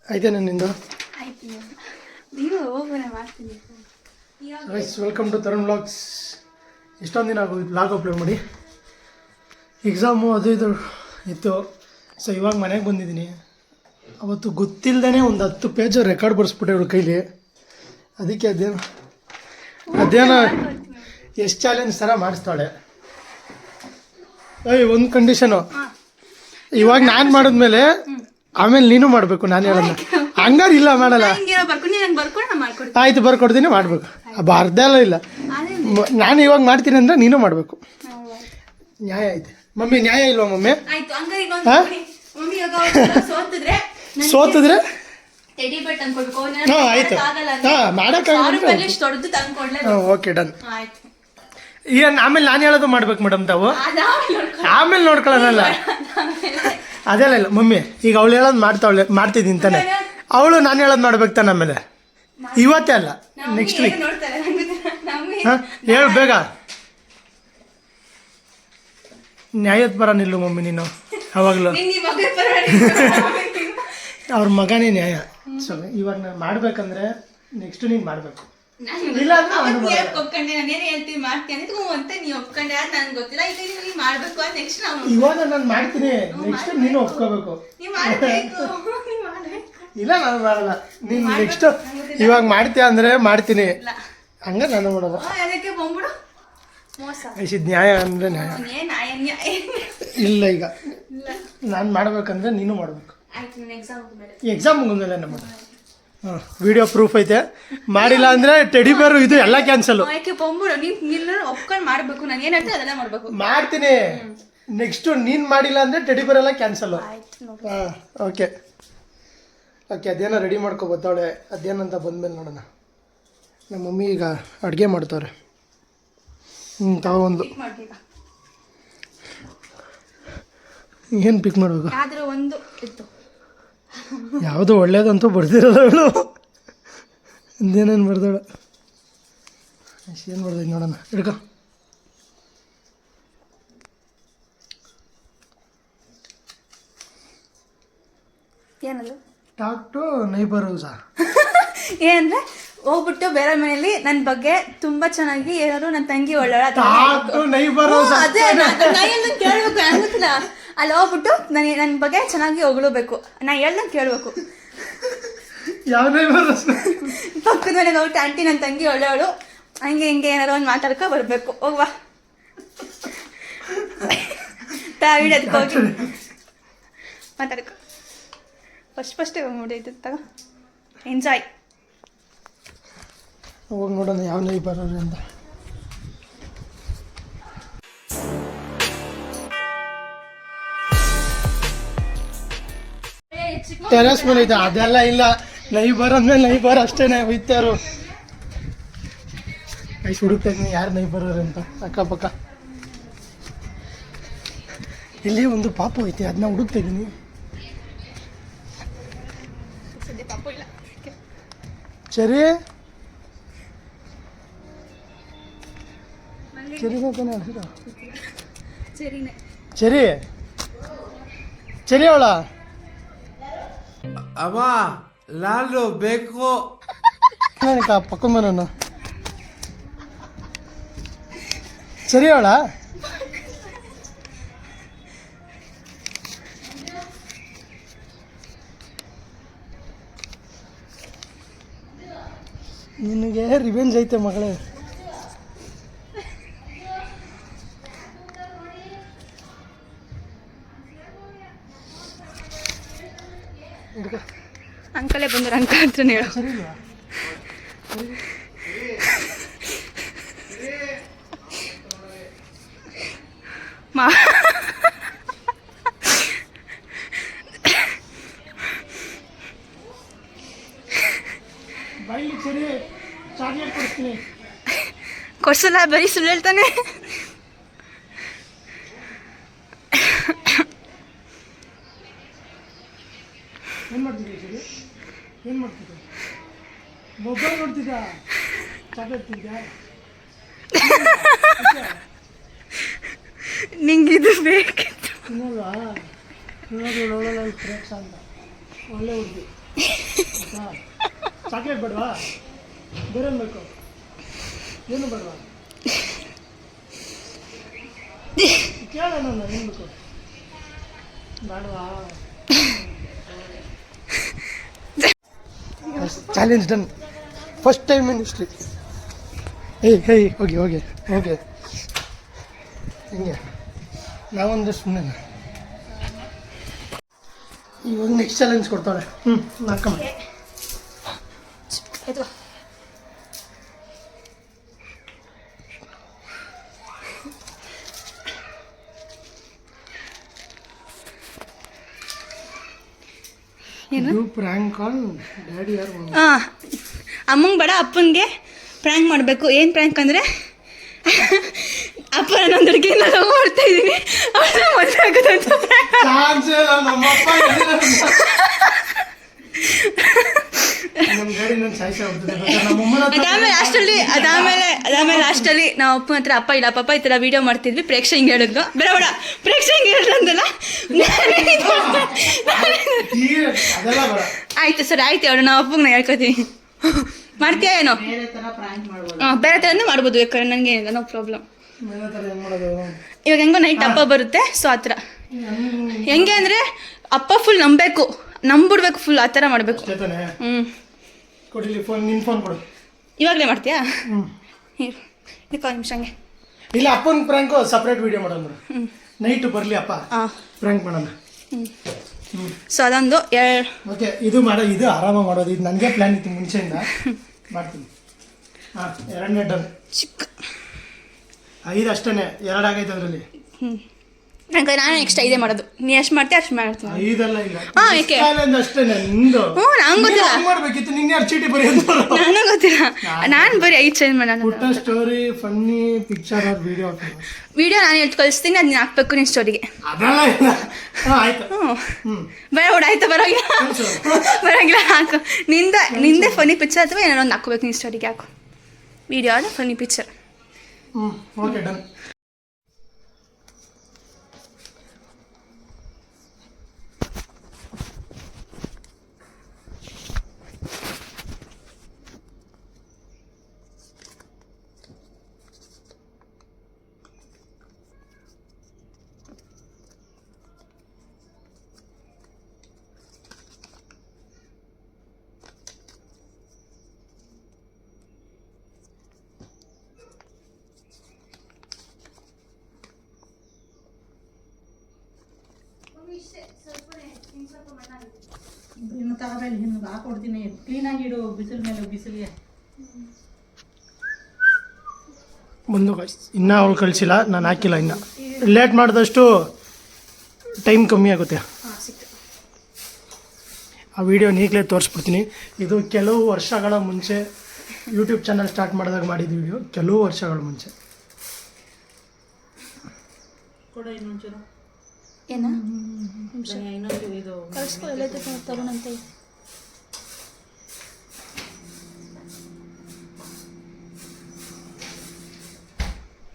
ಆಯ್ತಾ ನಿಂದು? ಆಯ್ತು, ನೀವು ಹೋಗೋಣ ಮಾಡ್ತೀನಿ. Welcome to Tarun vlogs. ಇಷ್ಟೊಂದು ದಿನ ಆಗೋದು ವ್ಲಾಗ್ ಅಪ್ಲೋಡ್ ಮಾಡಿ. ಎಕ್ಸಾಮು ಅದು ಇದು ಇತ್ತು. ಸೊ ಇವಾಗ ಮನೆಗೆ ಬಂದಿದ್ದೀನಿ. ಅವತ್ತು ಗೊತ್ತಿಲ್ಲದೇ ಒಂದು 10 ಪೇಜ್ ರೆಕಾರ್ಡ್ ಬರ್ಸ್ಬಿಟ್ಟೆ ಅವ್ರ ಕೈಲಿ. ಅದಕ್ಕೆ ಅದೇನೋ ಎಷ್ಟು ಚಾಲೆಂಜ್ ಥರ ಮಾಡಿಸ್ತಾಳೆ. ಒಂದು ಕಂಡೀಷನು, ಇವಾಗ ನಾನು ಮಾಡಿದ್ಮೇಲೆ ಆಮೇಲೆ ನೀನು ಮಾಡಬೇಕು. ನಾನು ಹೇಳೋದು ಹಂಗಾರೆ ಇಲ್ಲ ಮಾಡಲ್ಲ. ಆಯ್ತು, ಬರ್ಕೊಡ್ತೀನಿ, ಮಾಡಬೇಕು. ಅರ್ಧ ಎಲ್ಲ ಇಲ್ಲ. ನಾನು ಇವಾಗ ಮಾಡ್ತೀನಿ ಅಂದರೆ ನೀನು ಮಾಡಬೇಕು. ನ್ಯಾಯ ಐತೆ ಮಮ್ಮಿ? ನ್ಯಾಯ ಇಲ್ವಾ ಮಮ್ಮಿ? ಸೋತಿದ್ರೆ ಹಾಂ ಆಯ್ತು. ಹಾಂ ಮಾಡೋಕ್ಕಾಗಲ್ಲ. Okay done. ಏನು ಆಮೇಲೆ ನಾನು ಹೇಳೋದು ಮಾಡ್ಬೇಕು ಮೇಡಮ್ ತಾವು? ಆಮೇಲೆ ನೋಡ್ಕೊಳ್ಳೋಣಲ್ಲ. ಅದೆಲ್ಲ ಇಲ್ಲ ಮಮ್ಮಿ. ಈಗ ಅವಳು ಹೇಳೋದು ಮಾಡ್ತಿದ್ದೀನಿ ತಾನೆ. ಅವಳು ನಾನು ಹೇಳೋದು ಮಾಡ್ಬೇಕು ತಾನೆ. ಆಮೇಲೆ ಇವತ್ತೇ ಅಲ್ಲ, ನೆಕ್ಸ್ಟ್ ವೀಕ್. ಹಾಂ ಹೇಳು ಬೇಗ. ನ್ಯಾಯದ ಪರ ನಿಲ್ಲು ಮಮ್ಮಿ ನೀನು. ಅವಾಗಲೂ ಅವ್ರ ಮಗನೇ ನ್ಯಾಯ. ಸೊ ಇವಾಗ ನಾನು ಮಾಡ್ಬೇಕಂದ್ರೆ ನೆಕ್ಸ್ಟ್ ನೀನು ಮಾಡಬೇಕು. ಇವಾಗ ನಾನು ಮಾಡ್ತೀನಿ, ನೆಕ್ಸ್ಟ್ ನೀನು ಒಪ್ಕೋಬೇಕು. ಇಲ್ಲ ನಾನು ಮಾಡಲ್ಲ. ನೀನು ನೆಕ್ಸ್ಟ್ ಇವಾಗ ಮಾಡ್ತೀಯ ಅಂದ್ರೆ ಮಾಡ್ತೀನಿ, ಹಂಗ ನಾನು ಮಾಡಲ್ಲ. ನ್ಯಾಯ ಅಂದ್ರೆ ನ್ಯಾಯ ಇಲ್ಲ. ಈಗ ನಾನು ಮಾಡ್ಬೇಕಂದ್ರೆ ನೀನು ಮಾಡಬೇಕು. ಎಕ್ಸಾಮ್ ಮುಗಿದ್ಮೇಲೆ ನಮ್ಮ ವಿಡಿಯೋ ಪ್ರೂಫ್ ಐತೆ. ಮಾಡಿಲ್ಲ ಅಂದ್ರೆ ಟೆಡಿ ಬೇರು ಇದು ಎಲ್ಲ ಕ್ಯಾನ್ಸಲ್. ಮಾಡ್ತೀನಿ. ನೆಕ್ಸ್ಟ್ ನೀನ್ ಮಾಡಿಲ್ಲ ಅಂದ್ರೆ ಟೆಡಿ ಬೇರ್ ಎಲ್ಲ ಕ್ಯಾನ್ಸಲ್. Okay okay. ಅದೇನೋ ರೆಡಿ ಮಾಡ್ಕೊ ಬತ್ತಾವಳೆ. ಅದೇನಂತ ಬಂದ್ಮೇಲೆ ನೋಡೋಣ. ನಮ್ಮ ಮಮ್ಮಿ ಈಗ ಅಡುಗೆ ಮಾಡ್ತವ್ರೆ. ಒಂದು ಏನು ಪಿಕ್ ಮಾಡಬೇಕು? ಯಾವುದು ಒಳ್ಳೇದಂತೂ ಬರ್ದಿರೋದು ಅವಳು. ಇಂದೇನೇನು ಬರ್ದಾಳ? ಏನು ಬರ್ದೈತೆ ನೋಡೋಣ. ಹಿಡ್ಕೊ. ಏನದು? ಟಾಕ್ ಟು ನೈಬರ್ ಹೌಸಾ? ಏನಂದ್ರೆ ಹೋಗ್ಬಿಟ್ಟು ಬೇರೆ ಮನೆಯಲ್ಲಿ ನನ್ನ ಬಗ್ಗೆ ತುಂಬಾ ಚೆನ್ನಾಗಿ ಏನಾದ್ರು ನನ್ನ ತಂಗಿ ಒಳ್ಳೆಯ ಕೇಳ್ಬೇಕು. ಅಲ್ಲಿ ಹೋಗ್ಬಿಟ್ಟು ನನ್ನ ಬಗ್ಗೆ ಚೆನ್ನಾಗಿ ಹೊಗಳಬೇಕು. ನಾ ಹೇಳ್ದಂಗೆ ಕೇಳ್ಬೇಕು. ಪಕ್ಕದ ಮನೆಗೆ ಹೋಗ್ಬಿಟ್ಟು ಆಂಟಿ ನನ್ನ ತಂಗಿ ಒಳ್ಳೆಯವಳು, ಹಂಗೆ ಹಿಂಗೆ ಏನಾರು ಒಂದು ಮಾತಾಡ್ಕೊ ಬರ್ಬೇಕು. ಹೋಗ್ವಾ ವಿಡಿಯೋದಕ್ಕೆ ಹೋಗಿ ಮಾತಾಡ್ಕೊ. ಫಸ್ಟೇ ಹೋಗ್ಬಿಟ್ಟು ತಗೋ. ಎಂಜಾಯ್. ಹೋಗಿ ನೋಡೋಣ ಯಾವ ನೈ ಬರೋರು ಅಂತ. ಟೆರೆಸ್ ಮೇಲೆ ಐತೆ. ಅದೆಲ್ಲ ಇಲ್ಲ. ನೈಬರ್ ಅಂದ್ಮೇಲೆ ನೈಬರ್ ಅಷ್ಟೇನೆ ಹೋಯ್ತಾರು. ಹುಡುಕ್ತಾ ಇದ್ದೀನಿ ಯಾರು ನೈಬರ್ ಅಂತ ಅಕ್ಕಪಕ್ಕ. ಇಲ್ಲಿ ಒಂದು ಪಾಪು ಐತೆ, ಅದನ್ನ ಹುಡುಕ್ತಾ ಇದ್ದೀನಿ. ಸರಿ ಸರಿ ಸರಿ ಅವಳ ಅಮ್ಮ ನಾನು ಬೇಕು. ಪಕ್ಕ ಮನ ಸರಿ ಅವಳ ನಿನಗೆ ರಿವೆಂಜ್ ಐತೆ ಮಗಳೇ. ಅಂಕಲೇ ಬಂದ್ರೆ ಅಂಕಲ್ ಹತ್ರ ಹೇಳು. ಕೊಡ್ಸಲ್ಲ, ಬರೀ ಸುಳ್ಳು ಹೇಳ್ತಾನೆ. ಏನು ಮಾಡ್ತಿದ್ದೆ ಸರಿ? ಏನು ಮಾಡ್ತಿದ್ದೆ? ಮೊಬೈಲ್ ನೋಡ್ತಿದ್ದ? ಚಾಕ್ಲೇಟ್ ತಿಂದ್ಯಾ? ನಿಂಗೆ ಇದು ಬೇಕಿತ್ತು. ತಿನ್ನಲ್ವಾ? ನೋಡೋದು ಒಳ್ಳೆ ಪ್ರೇಕ್ಷ ಅಂತ ಒಳ್ಳೆ ಹುಡುಗಿ. ಚಾಕ್ಲೇಟ್ ಬೇಡವಾ? ಬೇರೇನು ಬೇಕು? ಏನು ಬೇಡವಾ? ಕೇಳ ನಾನು ಏನು ಬೇಕು ಬೇಡವಾ? Challenge done. First time in history. Hey ಹೋಗಿ ಹೋಗಿ ಓಕೆ ಹಿಂಗೆ ನಾವೊಂದು ಸುಮ್ಮನೆ ಇವಾಗ ನೆಕ್ಸ್ಟ್ ಚಾಲೆಂಜ್ ಕೊಡ್ತಾಳೆ. ನಾಲ್ಕಮ್ಮ ಆಯ್ತು. ಇದು ಪ್ರ್ಯಾಂಕ್ ಕಾಲ್ ಡ್ಯಾಡಿ ಯಾರು? ಹಾಂ, ಅಮ್ಮಂಗೆ ಬೇಡ, ಅಪ್ಪನಿಗೆ ಪ್ರ್ಯಾಂಕ್ ಮಾಡಬೇಕು. ಏನು ಪ್ರ್ಯಾಂಕ್ ಅಂದರೆ ಅಪ್ಪ ನಾನು ಹುಡುಗಿನ ಲವ್ ಮಾಡ್ತಾ ಇದ್ದೀನಿ, ಅವಳ ಮದುವೆ ಆಗೋದಂತ. ಅದಾದ್ಮೇಲೆ ಲಾಸ್ಟಲ್ಲಿ ನಾವು ಅಪ್ಪನ ಹತ್ರ ಅಪ್ಪ ಇಲ್ಲ ಪಾಪ ಈ ಥರ ವೀಡಿಯೋ ಮಾಡ್ತಿದ್ವಿ, ಪ್ರೇಕ್ಷೆ ಹಿಂಗೆ ಹೇಳಿದ್ನು. ಬೇಡ ಬೇಡ ಪ್ರೇಕ್ಷೆ ಹಿಂಗೆ ಹೇಳಿದ್ರು ಅಂತಲ್ಲ. ಆಯ್ತು ಸರ್, ಆಯ್ತು ಅವಳು ನಾವು ಅಪ್ಪಗೆ ನಾ ಹೇಳ್ಕೊತೀವಿ. ಮಾಡ್ತೀಯಾ ಏನೋ? ಹಾಂ, ಬೇರೆ ಥರನೂ ಮಾಡ್ಬೋದು, ಯಾಕಂದ್ರೆ ನನಗೆ ಏನಿಲ್ಲ, ನೋ ಪ್ರಾಬ್ಲಮ್. ಇವಾಗ ಹೆಂಗೋ ನೈಟ್ ಹಬ್ಬ ಬರುತ್ತೆ, ಸೊ ಆ ಥರ ಹೆಂಗೆ ಅಂದರೆ ಅಪ್ಪ ಫುಲ್ ನಂಬಿಡ್ಬೇಕು ಫುಲ್, ಆ ಥರ ಮಾಡಬೇಕು. ಇವಾಗಲೇ ಮಾಡ್ತೀಯಾ? ಇದಕ್ಕೆ ನಿಮಿಷ ಹಂಗೆ ಇಲ್ಲ, ಅಪ್ಪನ ಪ್ರ್ಯಾಂಕು ಸಪ್ರೇಟ್ ವಿಡಿಯೋ ಮಾಡೋಣ. ನೈಟ್ ಬರಲಿ ಅಪ್ಪ, ಪ್ರ್ಯಾಂಕ್ ಮಾಡೋಣ. ಸೊ ಅದೊಂದು ಓಕೆ, ಇದು ಆರಾಮಾಗಿ ಮಾಡೋದು. ಇದು ನನಗೆ ಪ್ಲ್ಯಾನ್ ಇತ್ತು ಮುಂಚೆಯಿಂದ, ಮಾಡ್ತೀನಿ. ಹಾಂ, ಎರಡನೇ ಡನ್. ಚಿಕ್ಕ 5 ಅಷ್ಟೇ, 2 ಆಗೈತೆ ಅದರಲ್ಲಿ. ಹಂಗೆ ನಾನು ನೆಕ್ಸ್ಟ್ 5 ಮಾಡೋದು. ನೀ ಎಷ್ಟು ಮಾಡ್ತೀಯ ಅಷ್ಟು ಮಾಡ್ತೀನಿ. 5 ಅಲ್ಲ, ಇಲ್ಲ ಏಕೆ ಅಷ್ಟೇ ನಿಂದು. ನಂಗೆ ಗೊತ್ತಿಲ್ಲ, ಮಾಡ್ಬೇಕಿತ್ತು. ನಿನ್ನೆ ಚೀಟಿ ಬರೆಯೋದು ನನಗೆ ಗೊತ್ತಿಲ್ಲ. ನಾನು ಬರೀ 5 ಚೇಂಜ್ ಮಾಡೋಣ. ಪುಟ್ಟ story, funny picture or video ನಾನು ಹೇಳ್ತು ಕಳಿಸ್ತೀನಿ, ಅದನ್ನ ಹಾಕ್ಬೇಕು ನಿನ್ನ ಸ್ಟೋರಿಗೆ. ಅದೆಲ್ಲ ಇಲ್ಲ. ಆಯ್ತು. ಬೇಡ ಬಿಡ, ಆಯ್ತು, ಬರೋಂಗಿಲ್ಲ. ಹಾಕು, ನಿಂದೆ ಫನಿ ಪಿಕ್ಚರ್ ಅಥವಾ ಏನಾರು ಒಂದು ಹಾಕೋಬೇಕು ನಿನ್ನ ಸ್ಟೋರಿಗೆ. ಹಾಕು ವಿಡಿಯೋ ಅಲ್ಲ ಫನಿ ಪಿಕ್ಚರ್. Okay done. ಇನ್ನು ತಗೋಬೇಡಿ, ಇನ್ನು ಹಾಕೊಡ್ತೀನಿ. ಕ್ಲೀನಾಗಿ ಇಡು, ಬಿಸಿಲು ಮೇಲೆ ಬಿಸಿಲಿಗೆ. ಬಂದು ಇನ್ನೂ ಅವಳು ಕಳಿಸಿಲ್ಲ, ನಾನು ಹಾಕಿಲ್ಲ. ಇನ್ನು ಲೇಟ್ ಮಾಡಿದಷ್ಟು ಟೈಮ್ ಕಮ್ಮಿ ಆಗುತ್ತೆ. ಆ ವಿಡಿಯೋ ಈಗಲೇ ತೋರಿಸ್ಬಿಡ್ತೀನಿ. ಇದು ಕೆಲವು ವರ್ಷಗಳ ಮುಂಚೆ ಯೂಟ್ಯೂಬ್ ಚಾನಲ್ ಸ್ಟಾರ್ಟ್ ಮಾಡಿದಾಗ ಮಾಡಿದ ವಿಡಿಯೋ, ಕೆಲವು ವರ್ಷಗಳ ಮುಂಚೆ. ಕೊಡ ಇನ್ನೊಂಚೂರು. ಏನ ಇನ್ನೊಂದು ಇದು ಕಳಿಸ್ಕೊ, ಎಲ್ಲ ತಗೊಂಡಂತೆ.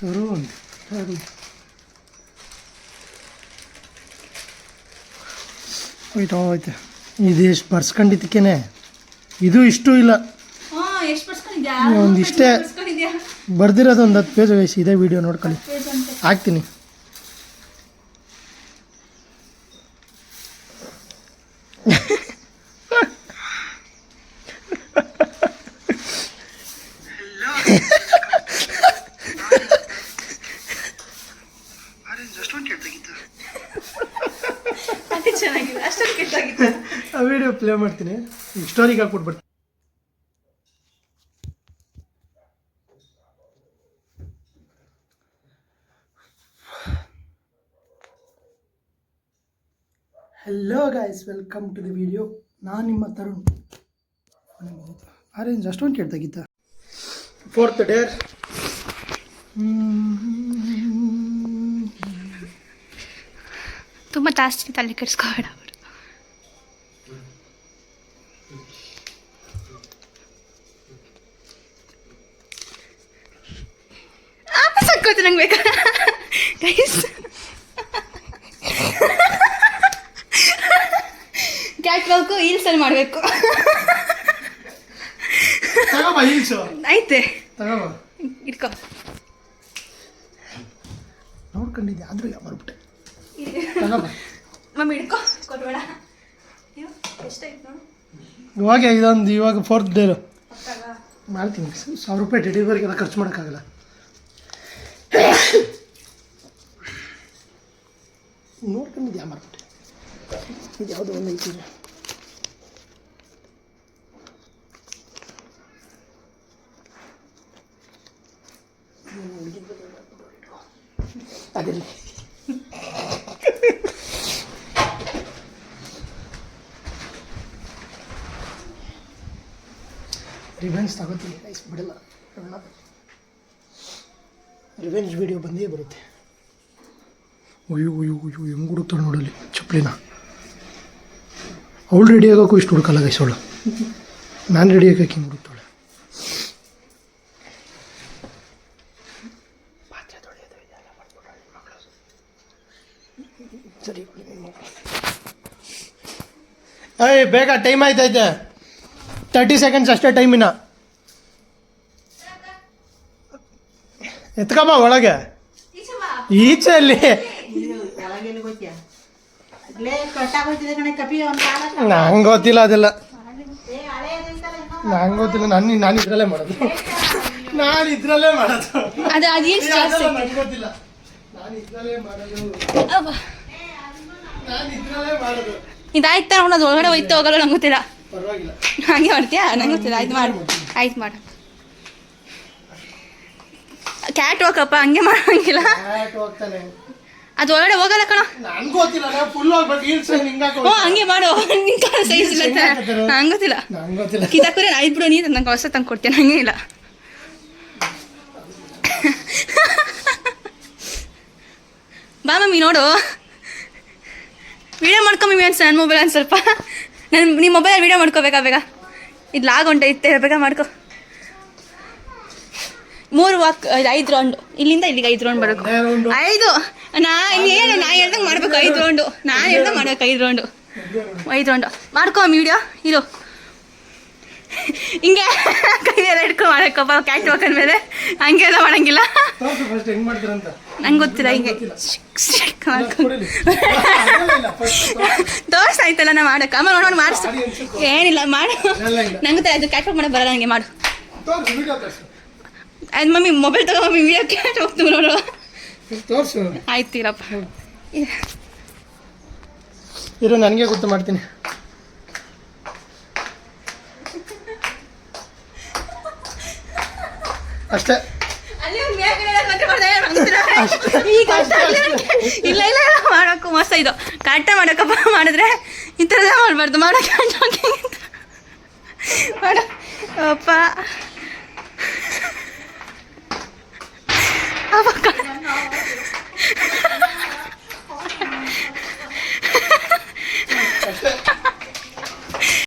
ತರುಣ್ ಹೋಯ್ತು. ಇದು ಎಷ್ಟು ಬರ್ಸ್ಕೊಂಡಿದ್ದಕ್ಕೇನೆ ಇದು ಇಷ್ಟು ಇಲ್ಲ. ಒಂದು ಇಷ್ಟೇ ಬರ್ದಿರೋದು, ಒಂದು 10 ಪೇಜ್ ವಯಸ್ಸು. ಇದೇ ವಿಡಿಯೋ ನೋಡ್ಕೊಳ್ಳಿ, ಹಾಕ್ತೀನಿ. ಆ ವಿಡಿಯೋ ಪ್ಲೇ ಮಾಡ್ತೀನಿ, ಸ್ಟೋರಿಗೆ ಹಾಕ್ಬಿಟ್ಬಿಡ್ತೀನಿ. Hello guys, welcome to the video. ನಾನು ನಿಮ್ಮ ತರುಣ್. ಆರೆಂಜ್ ಅಷ್ಟೊಂದು ಕೇಳ್ತಾಗಿತ್ತ. 4th day. ತುಂಬ ಜಾಸ್ತಿ ತಲೆ ಕೆಡಿಸ್ಕೋಬೇಡ. ಸಾಕೋತು ನಂಗೆ ಬೇಕಾ ಗೈಸ್. ಕ್ಯಾಟ್ ವಾಕು ಮಾಡ್ಬೇಕು ಹೀಲ್ಸಲ್ಲಿ ಮಾಡಬೇಕು. ತಗೋಬಾ ಹೀಲ್ಸು ಐತೆ ತಗೋಬಾ. ಇಟ್ಕೋ. ನೋಡ್ಕೊಂಡಿದ್ದೆ ಆದ್ರೂ ಮರ್ಬಿಟ್ಟೆ. ತಗೋಬಾ ಮಮ್ಮಿ ಹಿಡ್ಕೊ ಕೊಟ್ಬೇಡ. ಎಷ್ಟಾಯ್ತು ನೋಡು. ಇವಾಗ ಇದೊಂದು ಇವಾಗ 4th ಡೇ ಮಾಡ್ತೀನಿ. 1000 ರೂಪಾಯಿ ಡೆಲಿವರಿಗೆಲ್ಲ ಖರ್ಚು ಮಾಡೋಕ್ಕಾಗಲ್ಲ. ನೋಡ್ಕೊಂಡಿದ್ಯಾ ಮರ್ಬಿಟ್ಟೆ. ಇದು ಯಾವುದೋ ಒಂದು ಐತಿ. ಅದಿರಲಿ. ರಿವೆಂಜ್ ತಗೋತೀನಿ ರೈಸ್ ಬಿಡಲ್ಲ. ರಿವೆಂಜ್ ವಿಡಿಯೋ ಬಂದೇ ಬರುತ್ತೆ. ಅಯ್ಯೋ ಅಯ್ಯೋ ಅಯ್ಯೋ ಹೆಂಗೆ ಹುಡುಕ್ತಾಳೆ ನೋಡಲಿ ಚಪ್ಪಲಿನ. ಅವಳು ರೆಡಿ ಆಗೋಕ್ಕೂ ಇಷ್ಟು ಹುಡುಕಲ್ಲ ಗೈಸ್ ಅವಳು. ನಾನು ರೆಡಿ ಆಗೋಕ್ಕೆ ಹಿಂಗೆ ಹುಡುಕ್ತಾಳೆ. ಪಾತ್ರೆ ತೊಳೆಯೋದು ಇದೆಲ್ಲ ಮಾಡ್ಬಿಟ್ಟಾಳೆ ಮಕ್ಕಳು. ಸರಿ ಏಯ್ ಬೇಗ ಟೈಮ್ ಆಯ್ತೈತೆ. 30 ಸೆಕೆಂಡ್ಸ್ ಅಷ್ಟೇ ಟೈಮಿನ. ಎತ್ಕಮ್ಮ ಒಳಗೆ. ಈಚೆ ಅಲ್ಲಿ ನಂಗೆ ಗೊತ್ತಿಲ್ಲ ಅದೆಲ್ಲ. ನಂಗೆ ಗೊತ್ತಿಲ್ಲ. ನಾನು ಇದ್ರಲ್ಲೇ ಮಾಡೋದು. ಅದು ಹೀಲ್ಸ್ ಜಾಸ್ತಿ. ನಂಗೆ ಗೊತ್ತಿಲ್ಲ. ನಾನು ಇದ್ರಲ್ಲೇ ಮಾಡೋದು. ಇದಾಯ್ತಾ ನೋಡು. ಅದು ಒಳಗಡೆ ಹೋಯ್ತು ಹೋಗಲ್ಲ ನಂಗೆ ಗೊತ್ತಿಲ್ಲ. ಪರವಾಗಿಲ್ಲ. ಹಾಗೆ ಮಾಡ್ತೀಯಾ? ನಂಗೆ ಗೊತ್ತಿಲ್ಲ. ಆಯ್ತು ಮಾಡು. ಆಯ್ತು ಮಾಡು. ಕ್ಯಾಟ್ ವಾಕಪ್ಪ ಹಂಗೆ ಮಾಡೋಂಗಿಲ್ಲ. ಅದು ಒಳಗಡೆ ಹೋಗಲ್ಲ ಕಣ. ನಂಗೆ ಗೊತ್ತಿಲ್ಲ. ನಾನು ಫುಲ್ ಹೋಗ್ಬೇಕು. ಹೀಲ್ಸ್ ಹ್ಞೂ ಹಂಗೆ ಮಾಡು. ನಿಂಗೆ ಸೈಜ್ ಇಲ್ಲ ನಂಗೆ ಗೊತ್ತಿಲ್ಲ. ನಂಗೆ ಗೊತ್ತಿಲ್ಲ. ಕಿತ್ತಾಕುರೆ ಆಯ್ತು ಬಿಡು. ನೀನು ನಂಗೆ ಹೊಸ ತಂದು ಕೊಡ್ತೀನಿ. ಹಂಗೆ ಇಲ್ಲ. ಬಾ ಮಮ್ಮಿ ನೋಡು. ವಿಡಿಯೋ ಮಾಡ್ಕೊಂಬಿ ಅನ್ಸ ನನ್ನ ಮೊಬೈಲ್ ಒಂದು ಸ್ವಲ್ಪ. ನಿಮ್ಮ ಮೊಬೈಲ್ ವಿಡಿಯೋ ಮಾಡ್ಕೋಬೇಕಾ ಬೇಗ. ಇದು ಲಾಗ್ ಹೊಂಟೈತೆ ಬೇಗ ಮಾಡ್ಕೊ. 3 ವಾಕ್ 5 ರೌಂಡು. ಇಲ್ಲಿಂದ ಇಲ್ಲಿಗೆ 5 ರೌಂಡ್ ಬರಬೇಕು. 5 ನಾ ಹೇಳ್ದಂಗೆ ಮಾಡ್ಬೇಕು. 5 ರೌಂಡು ನಾನು ಹೇಳ್ದಂಗೆ ಮಾಡ್ಬೇಕು. 5 ರೌಂಡು 5 ರೌಂಡು ಮಾಡ್ಕೊ ವಿಡಿಯೋ. ಇರು ಹಿಂಗೆ ಕೈಯೆಲ್ಲ ಹಿಡ್ಕೊಂಡು ಮಾಡಕ್ಕಪ್ಪ. ಕ್ಯಾಟ್ ವಾಕನ್ ಮೇಲೆ ಹಂಗೆಲ್ಲ ಮಾಡಂಗಿಲ್ಲ. ನಂಗೆ ಗೊತ್ತಿಲ್ಲ. ಹಿಂಗೆ ತೋರಿಸಾಯ್ತಲ್ಲ ನಾ ಮಾಡಕ್ಕೆ. ಆಮೇಲೆ ನೋಡಿ ಮಾಡಿಸು. ಏನಿಲ್ಲ ಮಾಡು. ನಂಗೆ ಗೊತ್ತಿಲ್ಲ. ಅದು ಕ್ಯಾಟ್ ವಾಕ್ ಮಾಡೋಕೆ ಬರಲ್ಲ ನನಗೆ. ಮಾಡು. ಅದು ಮಮ್ಮಿ ಮೊಬೈಲ್ ತಗೋ ಮಮ್ಮಿ. ವಿಡಿಯೋ ಕ್ಯಾಟ್ ಹೋಗ್ತೀವಿ ನೋಡು. ಆಯ್ತು ಇರಪ್ಪ. ಇರು ನನಗೆ ಗೊತ್ತು ಮಾಡ್ತೀನಿ. ಅಷ್ಟೇ. ಇಲ್ಲ ಇಲ್ಲ ಮಾಡೋಕ್ಕೂ ಮಸ್ತ. ಇದು ಕರೆಕ್ಟ ಮಾಡೋಕ್ಕಪ್ಪ. ಮಾಡಿದ್ರೆ ಈ ಥರ ಎಲ್ಲ ಮಾಡಬಾರ್ದು. ಮಾಡೋಕ್ಕೆ ಮಾಡ ಅಪ್ಪ